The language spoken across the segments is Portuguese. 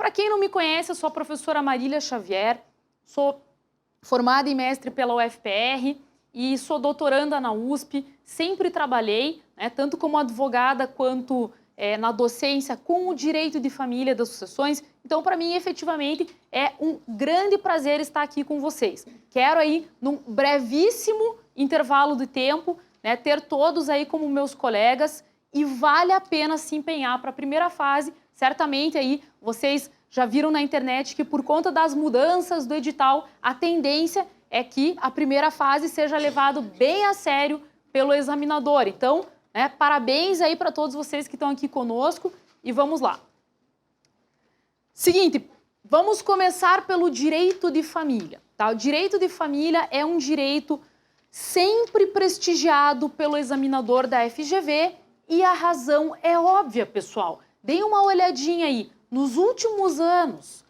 Para quem não me conhece, eu sou a professora Marília Xavier, sou formada em mestre pela UFPR e sou doutoranda na USP, sempre trabalhei, né, tanto como advogada quanto na docência com o direito de família das sucessões. Então, para mim, efetivamente, é um grande prazer estar aqui com vocês. Quero aí, num brevíssimo intervalo de tempo, né, ter todos aí como meus colegas e vale a pena se empenhar para a primeira fase. Certamente aí vocês já viram na internet que por conta das mudanças do edital, a tendência é que a primeira fase seja levado bem a sério pelo examinador. Então, né, parabéns aí para todos vocês que estão aqui conosco e vamos lá. Seguinte, vamos começar pelo direito de família. Tá? O direito de família é um direito sempre prestigiado pelo examinador da FGV e a razão é óbvia, pessoal. Deem uma olhadinha aí. Nos últimos anos,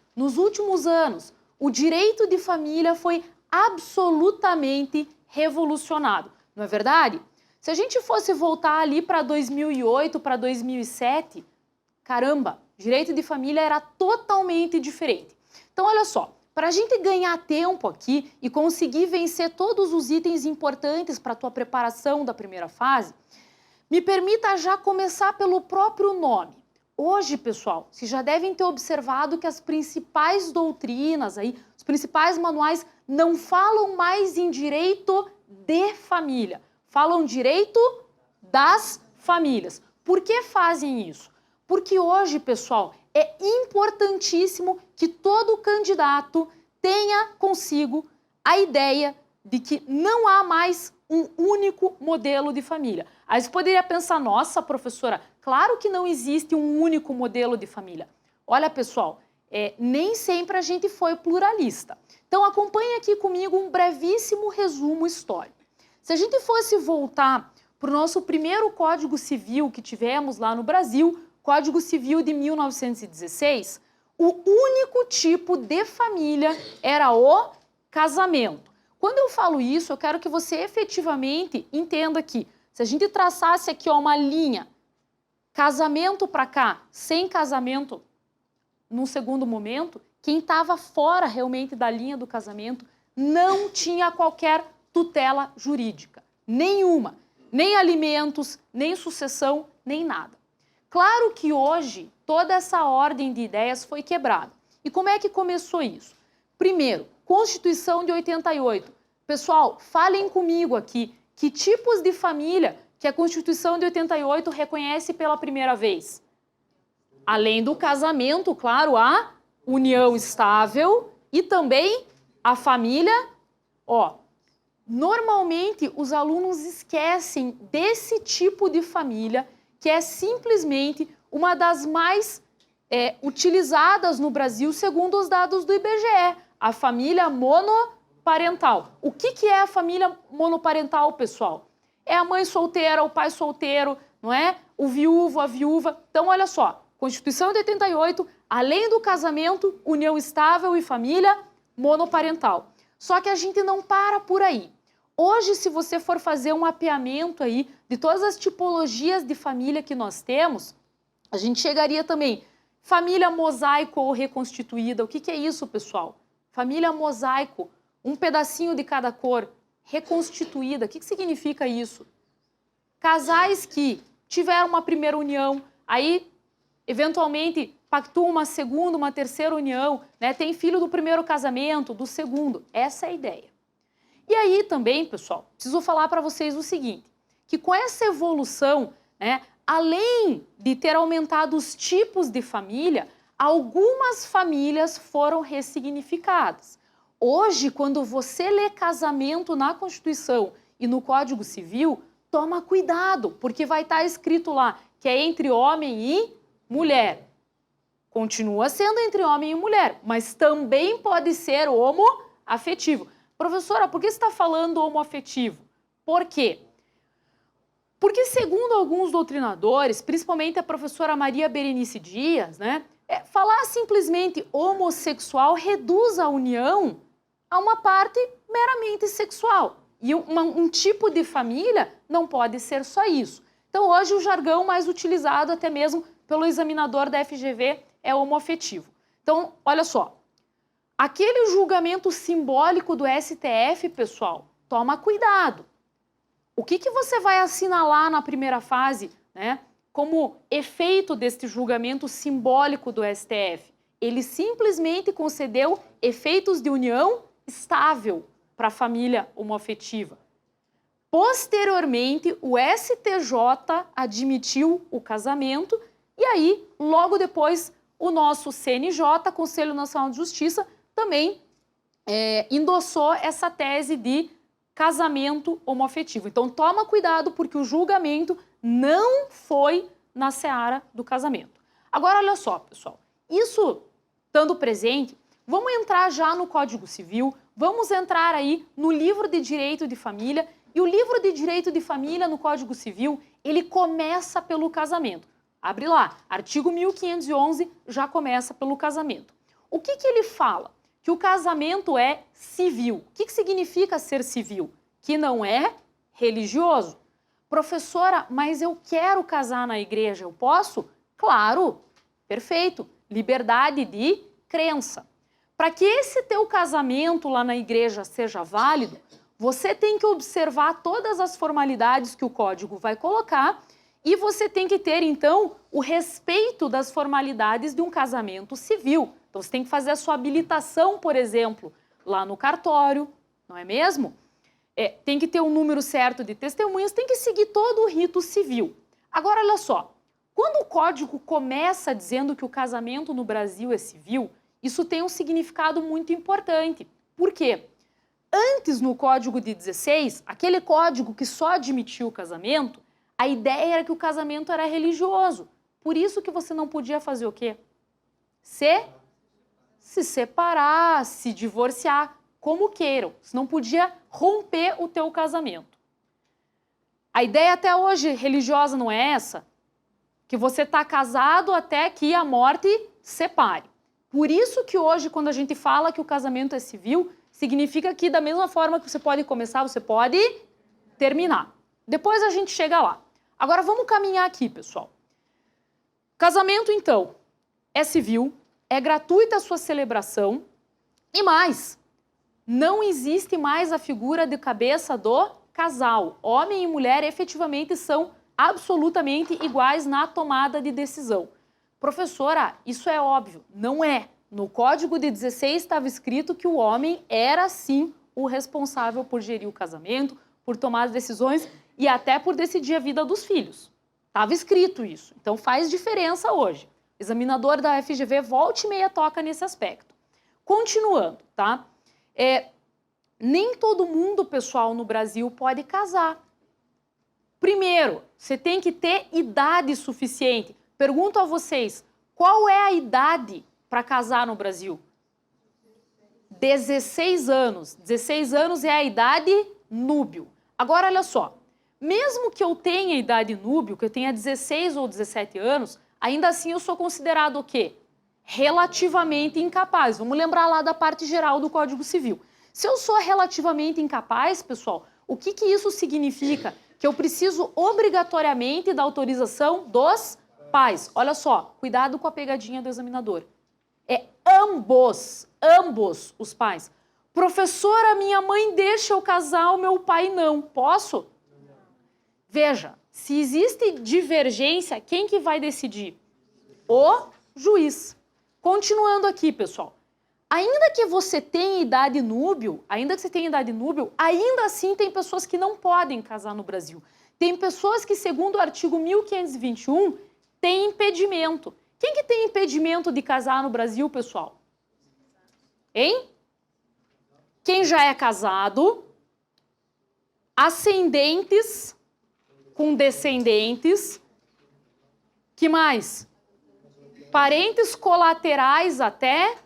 o direito de família foi absolutamente revolucionado. Não é verdade? Se a gente fosse voltar ali para 2008, para 2007, caramba, direito de família era totalmente diferente. Então, olha só, para a gente ganhar tempo aqui e conseguir vencer todos os itens importantes para a tua preparação da primeira fase, me permita já começar pelo próprio nome. Hoje, pessoal, vocês já devem ter observado que as principais doutrinas, aí, os principais manuais não falam mais em direito de família, falam direito das famílias. Por que fazem isso? Porque hoje, pessoal, é importantíssimo que todo candidato tenha consigo a ideia de que não há mais um único modelo de família. Aí você poderia pensar, nossa, professora, claro que não existe um único modelo de família. Olha, pessoal, nem sempre a gente foi pluralista. Então, acompanhe aqui comigo um brevíssimo resumo histórico. Se a gente fosse voltar para o nosso primeiro Código Civil que tivemos lá no Brasil, Código Civil de 1916, o único tipo de família era o casamento. Quando eu falo isso, eu quero que você efetivamente entenda que se a gente traçasse aqui uma linha, casamento para cá, sem casamento, num segundo momento, quem estava fora realmente da linha do casamento não tinha qualquer tutela jurídica, nenhuma, nem alimentos, nem sucessão, nem nada. Claro que hoje toda essa ordem de ideias foi quebrada. E como é que começou isso? Primeiro, Constituição de 88. Pessoal, falem comigo aqui, que tipos de família que a Constituição de 88 reconhece pela primeira vez? Além do casamento, claro, a união estável e também a família, normalmente os alunos esquecem desse tipo de família que é simplesmente uma das mais utilizadas no Brasil, segundo os dados do IBGE, a família monoparental. O que é a família monoparental, pessoal? É a mãe solteira, o pai solteiro, não é? O viúvo, a viúva. Então, olha só, Constituição de 88, além do casamento, união estável e família monoparental. Só que a gente não para por aí. Hoje, se você for fazer um mapeamento aí de todas as tipologias de família que nós temos, a gente chegaria também família mosaico ou reconstituída. O que é isso, pessoal? Família mosaico, um pedacinho de cada cor, reconstituída. O que significa isso? Casais que tiveram uma primeira união, aí eventualmente pactuam uma segunda, uma terceira união, né? Tem filho do primeiro casamento, do segundo. Essa é a ideia. E aí também, pessoal, preciso falar para vocês o seguinte, que com essa evolução, né, além de ter aumentado os tipos de família, algumas famílias foram ressignificadas. Hoje, quando você lê casamento na Constituição e no Código Civil, toma cuidado, porque vai estar escrito lá que é entre homem e mulher. Continua sendo entre homem e mulher, mas também pode ser homoafetivo. Professora, por que você está falando homoafetivo? Por quê? Porque, segundo alguns doutrinadores, principalmente a professora Maria Berenice Dias, né, falar simplesmente homossexual reduz a união a uma parte meramente sexual. E um tipo de família não pode ser só isso. Então, hoje, o jargão mais utilizado até mesmo pelo examinador da FGV é homoafetivo. Então, olha só, aquele julgamento simbólico do STF, pessoal, toma cuidado. O que você vai assinalar na primeira fase, né, como efeito deste julgamento simbólico do STF? Ele simplesmente concedeu efeitos de união estável para a família homoafetiva. Posteriormente, o STJ admitiu o casamento e aí, logo depois, o nosso CNJ, Conselho Nacional de Justiça, também endossou essa tese de casamento homoafetivo. Então, toma cuidado porque o julgamento não foi na seara do casamento. Agora, olha só, pessoal, isso estando presente, vamos entrar já no Código Civil, vamos entrar aí no livro de Direito de Família, e o livro de Direito de Família no Código Civil, ele começa pelo casamento. Abre lá, artigo 1511 já começa pelo casamento. O que ele fala? Que o casamento é civil. O que significa ser civil? Que não é religioso. Professora, mas eu quero casar na igreja, eu posso? Claro, perfeito. Liberdade de crença. Para que esse teu casamento lá na igreja seja válido, você tem que observar todas as formalidades que o código vai colocar e você tem que ter, então, o respeito das formalidades de um casamento civil. Então, você tem que fazer a sua habilitação, por exemplo, lá no cartório, não é mesmo? Tem que ter um número certo de testemunhas, tem que seguir todo o rito civil. Agora, olha só, quando o código começa dizendo que o casamento no Brasil é civil, isso tem um significado muito importante. Por quê? Antes, no Código de 16, aquele código que só admitia o casamento, a ideia era que o casamento era religioso. Por isso que você não podia fazer o quê? Se separar, se divorciar, como queiram. Você não podia romper o teu casamento. A ideia até hoje religiosa não é essa? Que você está casado até que a morte separe. Por isso que hoje, quando a gente fala que o casamento é civil, significa que da mesma forma que você pode começar, você pode terminar. Depois a gente chega lá. Agora vamos caminhar aqui, pessoal. Casamento, então, é civil, é gratuita a sua celebração e mais, não existe mais a figura de cabeça do casal. Homem e mulher efetivamente são absolutamente iguais na tomada de decisão. Professora, isso é óbvio. Não é. No Código de 16 estava escrito que o homem era, sim, o responsável por gerir o casamento, por tomar as decisões e até por decidir a vida dos filhos. Estava escrito isso. Então faz diferença hoje. O examinador da FGV volta e meia toca nesse aspecto. Continuando, tá? Nem todo mundo, pessoal, no Brasil pode casar. Primeiro, você tem que ter idade suficiente. Pergunto a vocês, qual é a idade para casar no Brasil? 16 anos. 16 anos é a idade núbio. Agora, olha só. Mesmo que eu tenha idade núbio, que eu tenha 16 ou 17 anos, ainda assim eu sou considerado o quê? Relativamente incapaz. Vamos lembrar lá da parte geral do Código Civil. Se eu sou relativamente incapaz, pessoal, o que isso significa? Que eu preciso obrigatoriamente da autorização dos pais. Olha só, cuidado com a pegadinha do examinador. É ambos os pais. Professora, minha mãe deixa eu casar, o meu pai não. Posso? Veja, se existe divergência, quem que vai decidir? O juiz. Continuando aqui, pessoal. Ainda que você tenha idade núbio, ainda assim tem pessoas que não podem casar no Brasil. Tem pessoas que, segundo o artigo 1521, têm impedimento. Quem que tem impedimento de casar no Brasil, pessoal? Hein? Quem já é casado, ascendentes com descendentes, que mais? Parentes colaterais até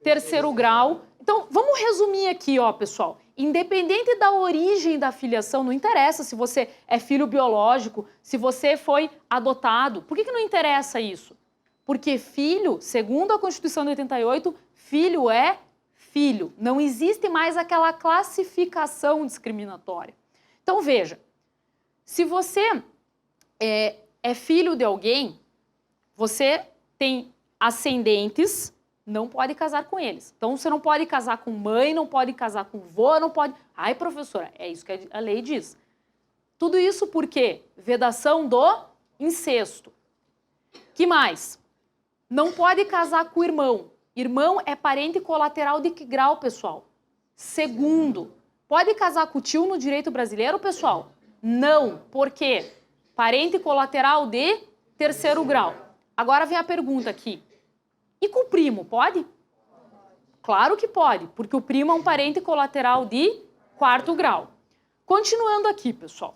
terceiro grau. Então, vamos resumir aqui, ó, pessoal. Independente da origem da filiação, não interessa se você é filho biológico, se você foi adotado. Por que não interessa isso? Porque filho, segundo a Constituição de 88, filho é filho. Não existe mais aquela classificação discriminatória. Então, veja, se você é filho de alguém, você tem ascendentes não pode casar com eles. Então, você não pode casar com mãe, não pode casar com vô, não pode... Ai, professora, é isso que a lei diz. Tudo isso por quê? Vedação do incesto. Que mais? Não pode casar com o irmão. Irmão é parente colateral de que grau, pessoal? Segundo. Pode casar com o tio no direito brasileiro, pessoal? Não. Por quê? Parente colateral de terceiro grau. Agora vem a pergunta aqui. E com o primo, pode? Claro que pode, porque o primo é um parente colateral de quarto grau. Continuando aqui, pessoal.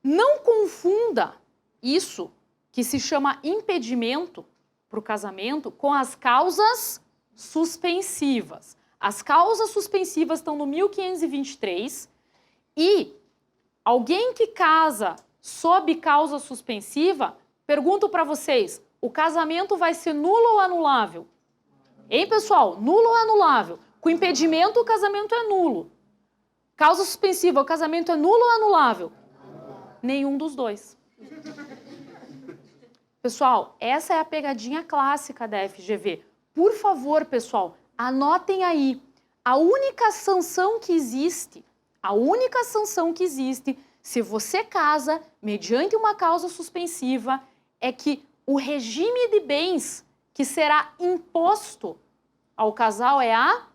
Não confunda isso, que se chama impedimento para o casamento, com as causas suspensivas. As causas suspensivas estão no 1523 e alguém que casa sob causa suspensiva, pergunto para vocês, o casamento vai ser nulo ou anulável? Hein, pessoal? Nulo ou anulável? Com impedimento, o casamento é nulo. Causa suspensiva, o casamento é nulo ou anulável? Nenhum dos dois. Pessoal, essa é a pegadinha clássica da FGV. Por favor, pessoal, anotem aí. A única sanção que existe, se você casa mediante uma causa suspensiva, é que o regime de bens que será imposto ao casal é a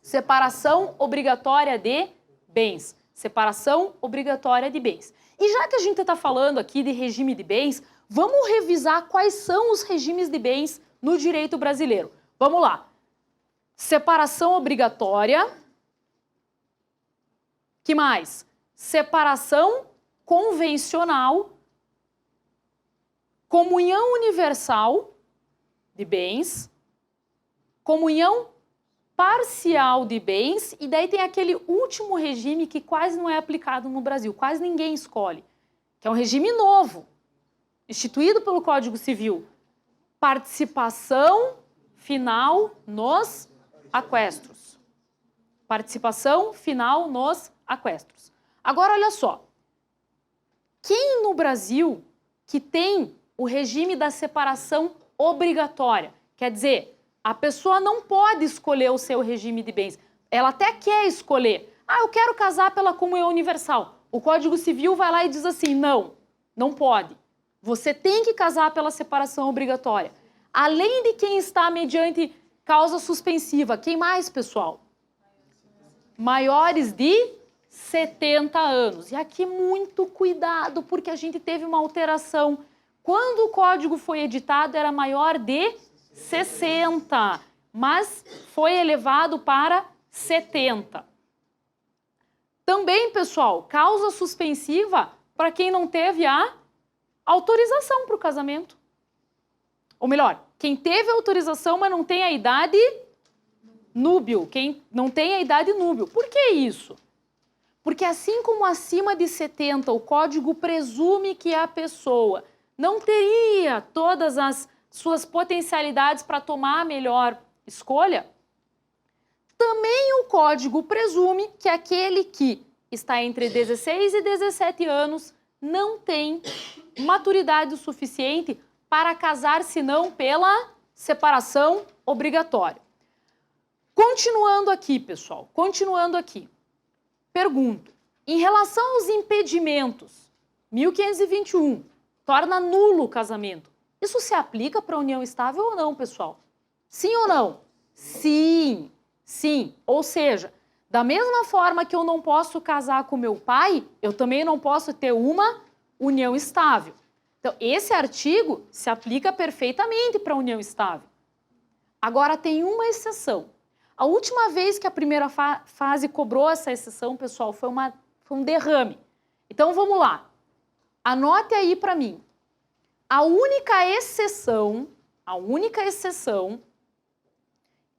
separação obrigatória de bens. Separação obrigatória de bens. E já que a gente está falando aqui de regime de bens, vamos revisar quais são os regimes de bens no direito brasileiro. Vamos lá. Separação obrigatória. Que mais? Separação convencional. Comunhão universal de bens. Comunhão parcial de bens. E daí tem aquele último regime que quase não é aplicado no Brasil. Quase ninguém escolhe. Que é um regime novo, instituído pelo Código Civil. Participação final nos aquestros. Participação final nos aquestros. Agora, olha só. Quem no Brasil que tem o regime da separação obrigatória? Quer dizer, a pessoa não pode escolher o seu regime de bens. Ela até quer escolher. Ah, eu quero casar pela comunhão universal. O Código Civil vai lá e diz assim, não, não pode. Você tem que casar pela separação obrigatória. Além de quem está mediante causa suspensiva. Quem mais, pessoal? Maiores de 70 anos. E aqui muito cuidado, porque a gente teve uma alteração. Quando o código foi editado, era maior de 60, mas foi elevado para 70. Também, pessoal, causa suspensiva para quem não teve a autorização para o casamento. Ou melhor, quem teve autorização, mas não tem a idade núbil. Quem não tem a idade núbil. Por que isso? Porque assim como acima de 70 o código presume que a pessoa não teria todas as suas potencialidades para tomar a melhor escolha, também o código presume que aquele que está entre 16 e 17 anos não tem maturidade suficiente para casar, senão pela separação obrigatória. Continuando aqui, pessoal, continuando aqui. Pergunto, em relação aos impedimentos, 1521, torna nulo o casamento. Isso se aplica para a união estável ou não, pessoal? Sim ou não? Sim, sim. Ou seja, da mesma forma que eu não posso casar com meu pai, eu também não posso ter uma união estável. Então, esse artigo se aplica perfeitamente para a união estável. Agora, tem uma exceção. A última vez que a primeira fase cobrou essa exceção, pessoal, foi um derrame. Então, vamos lá. Anote aí para mim. A única exceção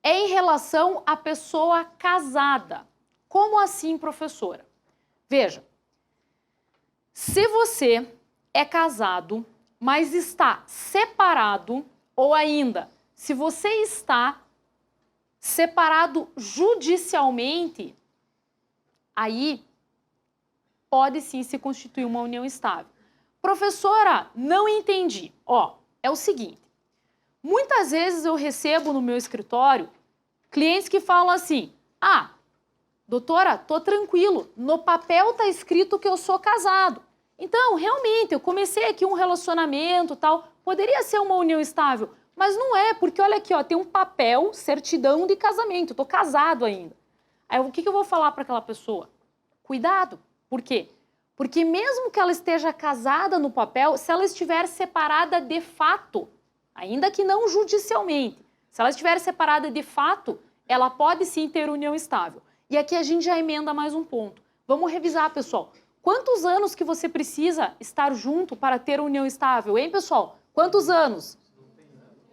é em relação à pessoa casada. Como assim, professora? Veja, se você é casado, mas está separado, ou ainda, se você está separado judicialmente, aí pode sim se constituir uma união estável. Professora, não entendi. Ó, é o seguinte, Muitas vezes eu recebo no meu escritório clientes que falam assim, ah, doutora, tô tranquilo, no papel tá escrito que eu sou casado. Então, realmente, eu comecei aqui um relacionamento tal, poderia ser uma união estável, mas não é, porque olha aqui, ó, tem um papel, certidão de casamento, eu tô casado ainda. Aí o que eu vou falar para aquela pessoa? Cuidado. Por quê? Porque mesmo que ela esteja casada no papel, se ela estiver separada de fato, ainda que não judicialmente, se ela estiver separada de fato, ela pode sim ter união estável. E aqui a gente já emenda mais um ponto. Vamos revisar, pessoal. Quantos anos que você precisa estar junto para ter união estável, hein, pessoal? Quantos anos?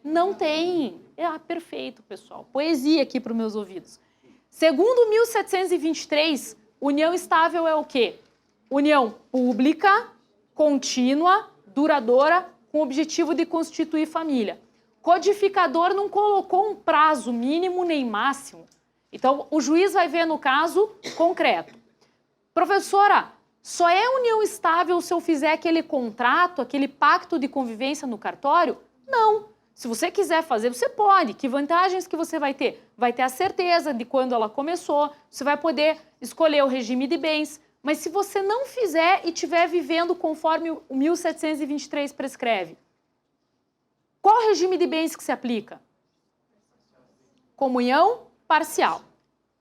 Não tem. Ah, perfeito, pessoal. Poesia aqui para os meus ouvidos. Segundo 1723, união estável é o quê? União pública, contínua, duradoura, com o objetivo de constituir família. Codificador não colocou um prazo mínimo nem máximo. Então, o juiz vai ver no caso concreto. Professora, só é união estável se eu fizer aquele contrato, aquele pacto de convivência no cartório? Não. Se você quiser fazer, você pode. Que vantagens que você vai ter? Vai ter a certeza de quando ela começou, você vai poder escolher o regime de bens. Mas se você não fizer e estiver vivendo conforme o 1723 prescreve, qual regime de bens que se aplica? Comunhão parcial.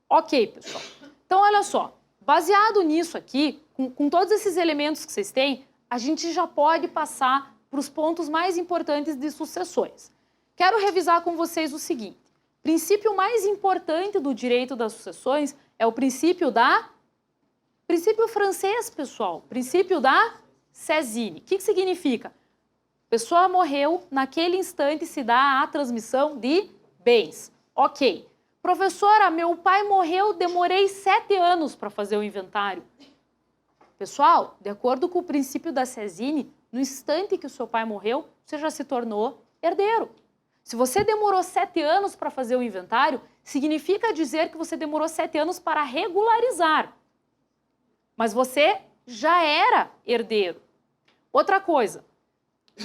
Ok, pessoal. Então, olha só. Baseado nisso aqui, com todos esses elementos que vocês têm, a gente já pode passar para os pontos mais importantes de sucessões. Quero revisar com vocês o seguinte. O princípio mais importante do direito das sucessões é o princípio francês, pessoal. Princípio da Césine. O que significa? Pessoa morreu, naquele instante se dá a transmissão de bens. Ok. Professora, meu pai morreu, demorei 7 anos para fazer o inventário. Pessoal, de acordo com o princípio da Césine, no instante que o seu pai morreu, você já se tornou herdeiro. Se você demorou 7 anos para fazer o inventário, significa dizer que você demorou 7 anos para regularizar. Mas você já era herdeiro. Outra coisa,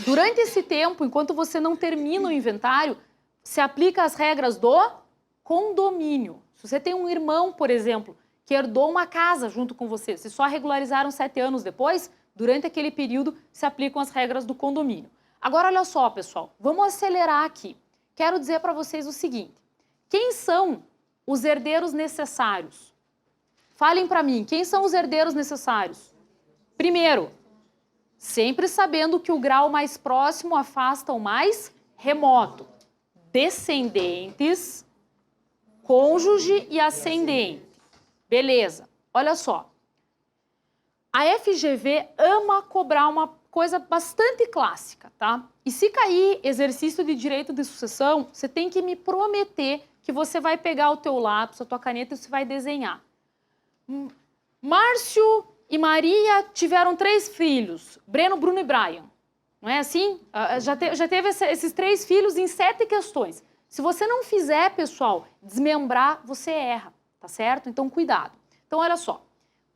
durante esse tempo, enquanto você não termina o inventário, se aplica as regras do condomínio. Se você tem um irmão, por exemplo, que herdou uma casa junto com você, se só regularizaram 7 anos depois, durante aquele período se aplicam as regras do condomínio. Agora, olha só, pessoal, vamos acelerar aqui. Quero dizer para vocês o seguinte, quem são os herdeiros necessários? Falem para mim, quem são os herdeiros necessários? Primeiro, sempre sabendo que o grau mais próximo afasta o mais remoto. Descendentes, cônjuge e ascendente. Beleza, olha só. A FGV ama cobrar uma coisa bastante clássica, tá? E se cair exercício de direito de sucessão, você tem que me prometer que você vai pegar o teu lápis, a tua caneta e você vai desenhar. Márcio e Maria tiveram 3 filhos, Breno, Bruno e Brian. Não é assim? Já teve esses 3 filhos em 7 questões. Se você não fizer, pessoal, desmembrar, você erra, tá certo? Então, cuidado. Então, olha só.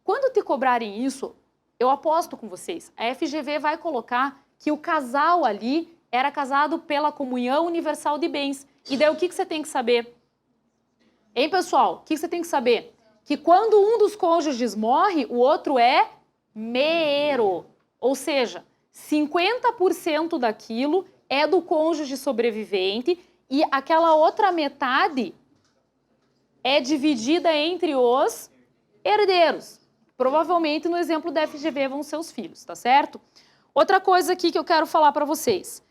Quando te cobrarem isso, eu aposto com vocês, a FGV vai colocar que o casal ali era casado pela comunhão universal de bens. E daí o que você tem que saber? Hein, pessoal? O que você tem que saber? Que quando um dos cônjuges morre, o outro é meero. Ou seja, 50% daquilo é do cônjuge sobrevivente e aquela outra metade é dividida entre os herdeiros. Provavelmente, no exemplo da FGV, vão ser os filhos, tá certo? Outra coisa aqui que eu quero falar para vocês.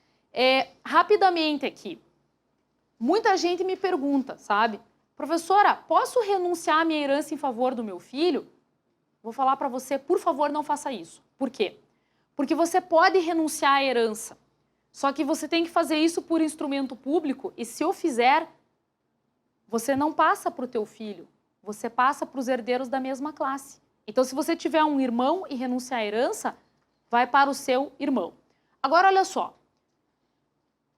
Rapidamente aqui. Muita gente me pergunta, sabe? Professora, posso renunciar à minha herança em favor do meu filho? Vou falar para você, por favor, não faça isso. Por quê? Porque você pode renunciar à herança. Só que você tem que fazer isso por instrumento público e se eu fizer, você não passa para o teu filho, você passa para os herdeiros da mesma classe. Então, se você tiver um irmão e renunciar à herança, vai para o seu irmão. Agora, olha só.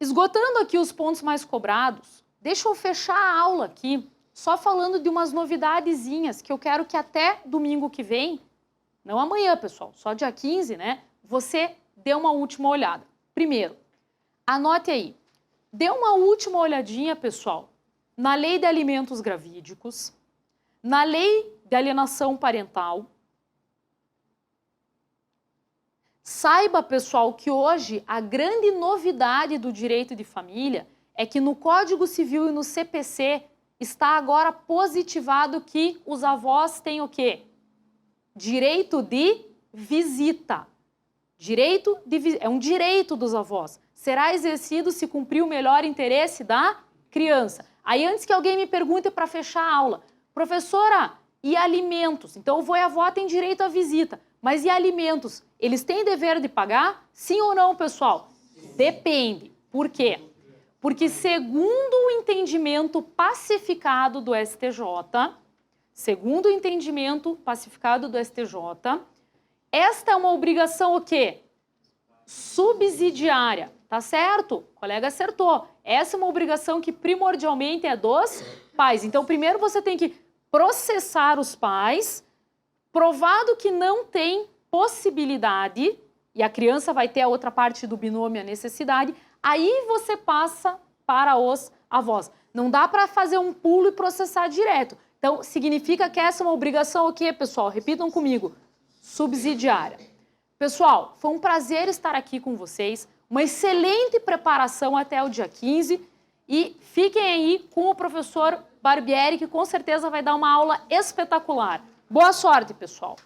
Esgotando aqui os pontos mais cobrados, deixa eu fechar a aula aqui, só falando de umas novidadezinhas que eu quero que até domingo que vem, não amanhã, pessoal, só dia 15, né? Você dê uma última olhada. Primeiro, anote aí. Dê uma última olhadinha, pessoal, na Lei de Alimentos Gravídicos, na Lei de Alienação Parental. Saiba, pessoal, que hoje a grande novidade do direito de família é que no Código Civil e no CPC está agora positivado que os avós têm o quê? Direito de visita. É um direito dos avós. Será exercido se cumprir o melhor interesse da criança. Aí antes que alguém me pergunte para fechar a aula, professora, e alimentos? Então o vô e a avó têm direito à visita, mas e alimentos? Eles têm dever de pagar? Sim ou não, pessoal? Depende. Por quê? Porque segundo o entendimento pacificado do STJ, esta é uma obrigação o quê? Subsidiária, tá certo? O colega acertou. Essa é uma obrigação que primordialmente é dos pais. Então, primeiro você tem que processar os pais, provado que não tem possibilidade, e a criança vai ter a outra parte do binômio, a necessidade, aí você passa para os avós. Não dá para fazer um pulo e processar direto. Então, significa que essa é uma obrigação o quê, pessoal? Repitam comigo. Subsidiária. Pessoal, foi um prazer estar aqui com vocês. Uma excelente preparação até o dia 15. E fiquem aí com o professor Barbieri, que com certeza vai dar uma aula espetacular. Boa sorte, pessoal!